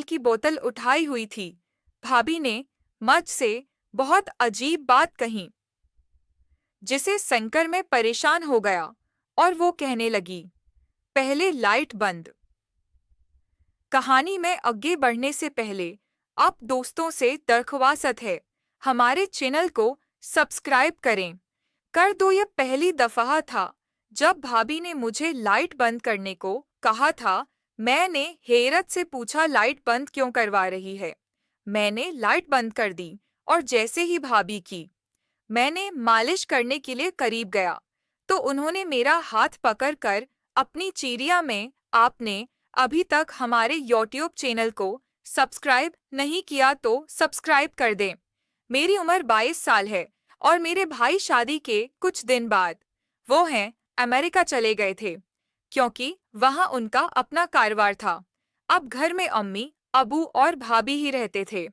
तेल की बोतल उठाई हुई थी। भाभी ने मज से बहुत अजीब बात कही, जिसे सुनकर मैं परेशान हो गया और वो कहने लगी, पहले लाइट बंद। कहानी में आगे बढ़ने से पहले आप दोस्तों से दरख्वास्त है, हमारे चैनल को सब्सक्राइब करें। कर दो। ये पहली दफा था जब भाभी ने मुझे लाइट बंद करने को कहा था। मैंने हैरत से पूछा, लाइट बंद क्यों करवा रही है? मैंने लाइट बंद कर दी और जैसे ही भाभी की मैंने मालिश करने के लिए करीब गया तो उन्होंने मेरा हाथ पकड़कर अपनी चीरिया में, आपने अभी तक हमारे यूट्यूब चैनल को सब्सक्राइब नहीं किया तो सब्सक्राइब कर दें। मेरी उम्र 22 साल है और मेरे भाई शादी के कुछ दिन बाद वो हैं अमेरिका चले गए थे, क्योंकि वहाँ उनका अपना कारोबार था। अब घर में अम्मी, अबू और भाभी ही रहते थे।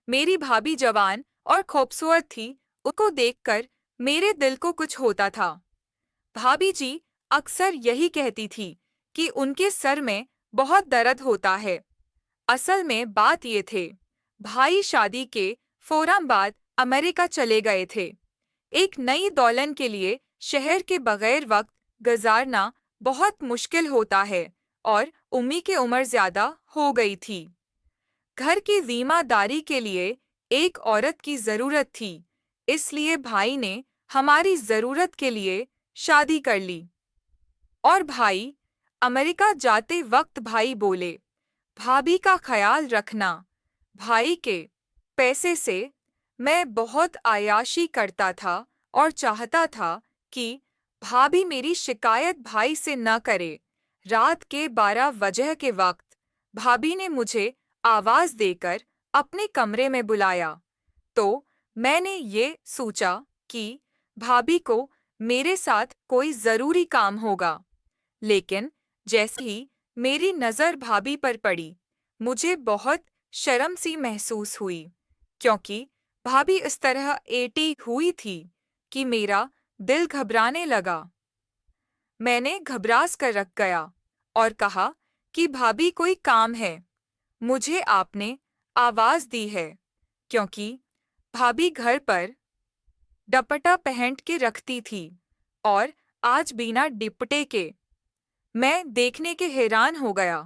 मेरी भाभी जवान और खूबसूरत थी। उसको देखकर मेरे दिल को कुछ होता था। भाभी जी अक्सर यही कहती थी कि उनके सर में बहुत दर्द होता है। असल में बात ये थे, भाई शादी के फौरन बाद अमेरिका चले गए थे। एक नई दुल्हन के लिए शहर के बगैर वक्त गुजारना बहुत मुश्किल होता है और उम्मी की उम्र ज्यादा हो गई थी। घर की जिम्मेदारी के लिए एक औरत की जरूरत थी, इसलिए भाई ने हमारी जरूरत के लिए शादी कर ली। और भाई अमेरिका जाते वक्त भाई बोले, भाभी का ख्याल रखना। भाई के पैसे से मैं बहुत आयाशी करता था और चाहता था कि भाभी मेरी शिकायत भाई से न करे। रात के 12 बजे के वक्त भाभी ने मुझे आवाज देकर अपने कमरे में बुलाया तो मैंने ये सोचा कि भाभी को मेरे साथ कोई जरूरी काम होगा। लेकिन जैसे ही मेरी नज़र भाभी पर पड़ी, मुझे बहुत शर्म सी महसूस हुई, क्योंकि भाभी इस तरह एटी हुई थी कि मेरा दिल घबराने लगा। मैंने घबरास कर रख गया और कहा कि भाभी कोई काम है, मुझे आपने आवाज दी है, क्योंकि भाभी घर पर दुपट्टा पहन के रखती थी और आज बिना दुपट्टे के। मैं देखने के हैरान हो गया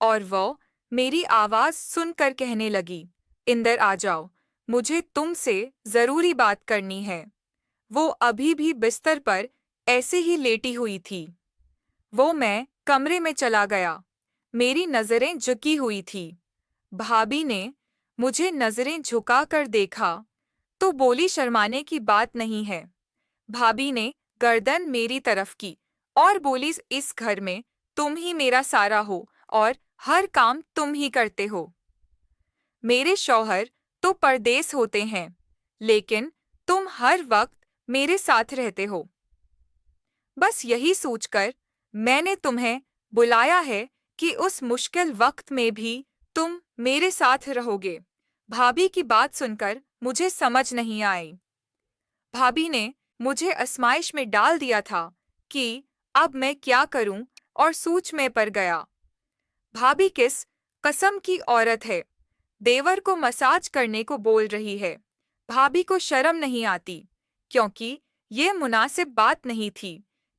और वो मेरी आवाज सुनकर कहने लगी, इंदर आ जाओ, मुझे तुमसे जरूरी बात करनी है। वो अभी भी बिस्तर पर ऐसे ही लेटी हुई थी। मैं कमरे में चला गया। मेरी नजरें झुकी हुई थी। भाभी ने मुझे नजरें झुकाकर देखा तो बोली, शर्माने की बात नहीं है। भाभी ने गर्दन मेरी तरफ की और बोली, इस घर में तुम ही मेरा सारा हो और हर काम तुम ही करते हो। मेरे शौहर तो परदेस होते हैं, लेकिन तुम हर वक्त मेरे साथ रहते हो। बस यही सोचकर मैंने तुम्हें बुलाया है कि उस मुश्किल वक्त में भी तुम मेरे साथ रहोगे। भाभी की बात सुनकर मुझे समझ नहीं आई। भाभी ने मुझे आजमाइश में डाल दिया था कि अब मैं क्या करूं, और सोच में पड़ गया। भाभी किस कसम की औरत है, देवर को मसाज करने को बोल रही है। भाभी को शर्म नहीं आती, क्योंकि ये मुनासिब बात नहीं थी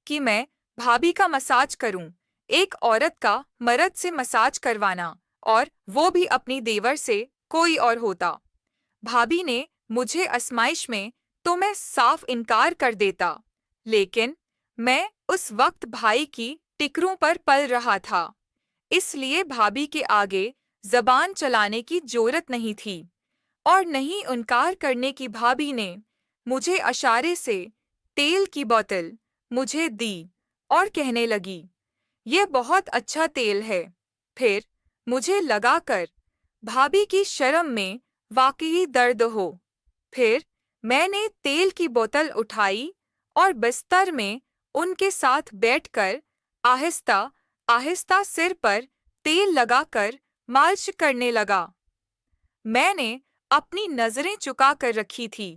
कि मैं भाभी का मसाज करूं। एक औरत का मर्द से मसाज करवाना, और वो भी अपनी देवर से कोई और होता। भाभी ने मुझे आजमाइश में तो मैं साफ इनकार कर देता, लेकिन मैं उस वक्त भाई की टिकरों पर पल रहा था, इसलिए भाभी के आगे जबान चलाने की जरूरत नहीं थी और नहीं इनकार करने की। भाभी ने मुझे इशारे से तेल की बोतल मुझे दी और कहने लगी, ये बहुत अच्छा तेल है। फिर मुझे लगाकर भाभी की शर्म में वाकई दर्द हो। फिर मैंने तेल की बोतल उठाई और बिस्तर में उनके साथ बैठकर आहिस्ता आहिस्ता सिर पर तेल लगाकर मालिश करने लगा। मैंने अपनी नजरें चुका कर रखी थी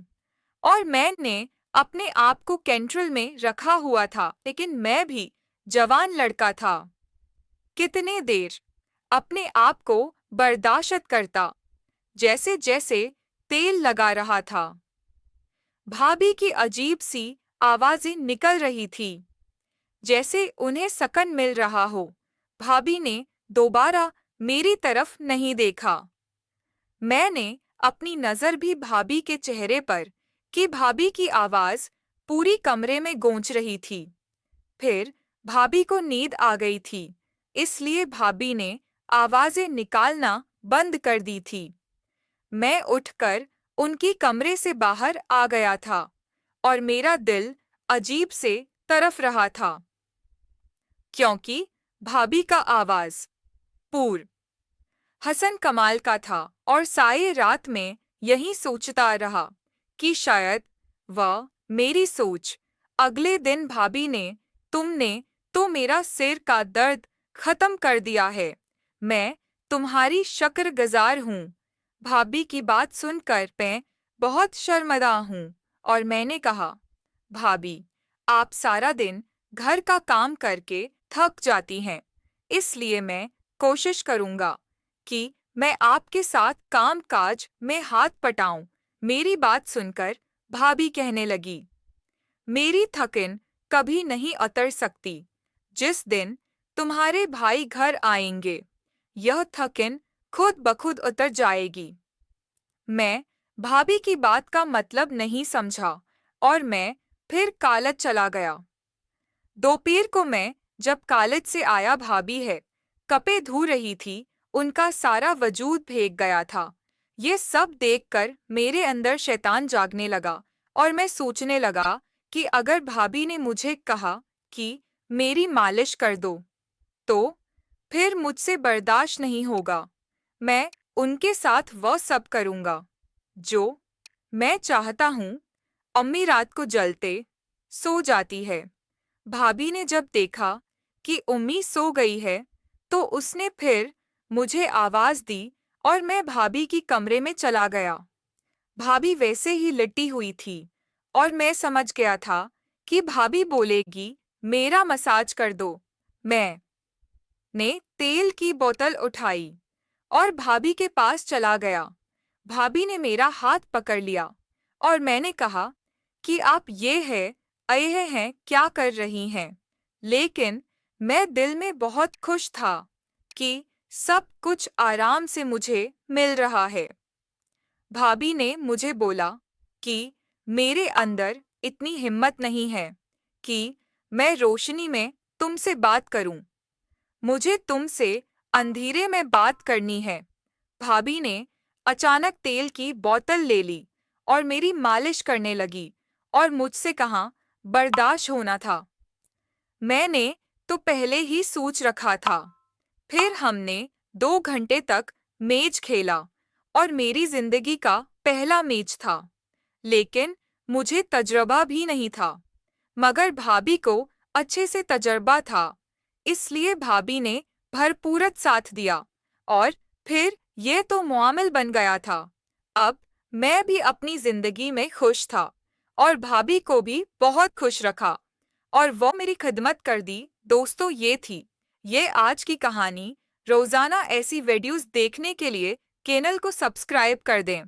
और मैंने अपने आप को कंट्रोल में रखा हुआ था, लेकिन मैं भी जवान लड़का था। कितने देर अपने आप को बर्दाश्त करता, जैसे जैसे तेल लगा रहा था। भाभी की अजीब सी आवाजें निकल रही थी, जैसे उन्हें सकन मिल रहा हो। भाभी ने दोबारा मेरी तरफ नहीं देखा। मैंने अपनी नजर भी भाभी के चेहरे पर कि भाभी की आवाज पूरी कमरे में गूंज रही थी। फिर भाभी को नींद आ गई थी, इसलिए भाभी ने आवाजें निकालना बंद कर दी थी। मैं उठकर उनकी कमरे से बाहर आ गया था और मेरा दिल अजीब से तरफ रहा था, क्योंकि भाभी का आवाज पूर हसन कमाल का था और सारी रात में यही सोचता रहा कि शायद वह मेरी सोच। अगले दिन भाभी ने, तुमने तो मेरा सिर का दर्द खत्म कर दिया है, मैं तुम्हारी शुक्रगुजार हूँ। भाभी की बात सुनकर मैं बहुत शर्मिंदा हूँ और मैंने कहा, भाभी, आप सारा दिन घर का काम करके थक जाती हैं, इसलिए मैं कोशिश करूँगा कि मैं आपके साथ काम काज में हाथ पटाऊं। मेरी बात सुनकर भाभी कहने लगी, मेरी थकन कभी नहीं उतर सकती। जिस दिन तुम्हारे भाई घर आएंगे, यह थकन खुद ब खुद उतर जाएगी। मैं भाभी की बात का मतलब नहीं समझा और मैं फिर कॉलेज चला गया। दोपहर को मैं जब कॉलेज से आया, भाभी है कपड़े धो रही थी, उनका सारा वजूद भीग गया था। ये सब देखकर मेरे अंदर शैतान जागने लगा और मैं सोचने लगा कि अगर भाभी ने मुझे कहा कि मेरी मालिश कर दो, तो फिर मुझसे बर्दाश्त नहीं होगा। मैं उनके साथ वह सब करूँगा जो मैं चाहता हूँ। अम्मी रात को जलते सो जाती है। भाभी ने जब देखा कि उम्मी सो गई है, तो उसने फिर मुझे आवाज दी और मैं भाभी की कमरे में चला गया। भाभी वैसे ही लिटी हुई थी और मैं समझ गया था कि भाभी बोलेगी, मेरा मसाज कर दो। मैं ने तेल की बोतल उठाई और भाभी के पास चला गया। भाभी ने मेरा हाथ पकड़ लिया और मैंने कहा कि आप ये हैं क्या कर रही हैं। लेकिन मैं दिल में बहुत खुश था कि सब कुछ आराम से मुझे मिल रहा है। भाभी ने मुझे बोला कि मेरे अंदर इतनी हिम्मत नहीं है कि मैं रोशनी में तुमसे बात करूं। मुझे तुमसे अंधेरे में बात करनी है। भाभी ने अचानक तेल की बोतल ले ली और मेरी मालिश करने लगी और मुझसे कहा, बर्दाश्त होना था। मैंने तो पहले ही सोच रखा था। फिर हमने 2 घंटे तक मैच खेला और मेरी जिंदगी का पहला मैच था। लेकिन मुझे तजुर्बा भी नहीं था, मगर भाभी को अच्छे से तजुर्बा था, इसलिए भाभी ने भरपूर साथ दिया और फिर ये तो मुआमिल बन गया था। अब मैं भी अपनी जिंदगी में खुश था और भाभी को भी बहुत खुश रखा और वो मेरी खिदमत कर दी। दोस्तों, ये आज की कहानी। रोजाना ऐसी वीडियोस देखने के लिए चैनल को सब्सक्राइब कर दें।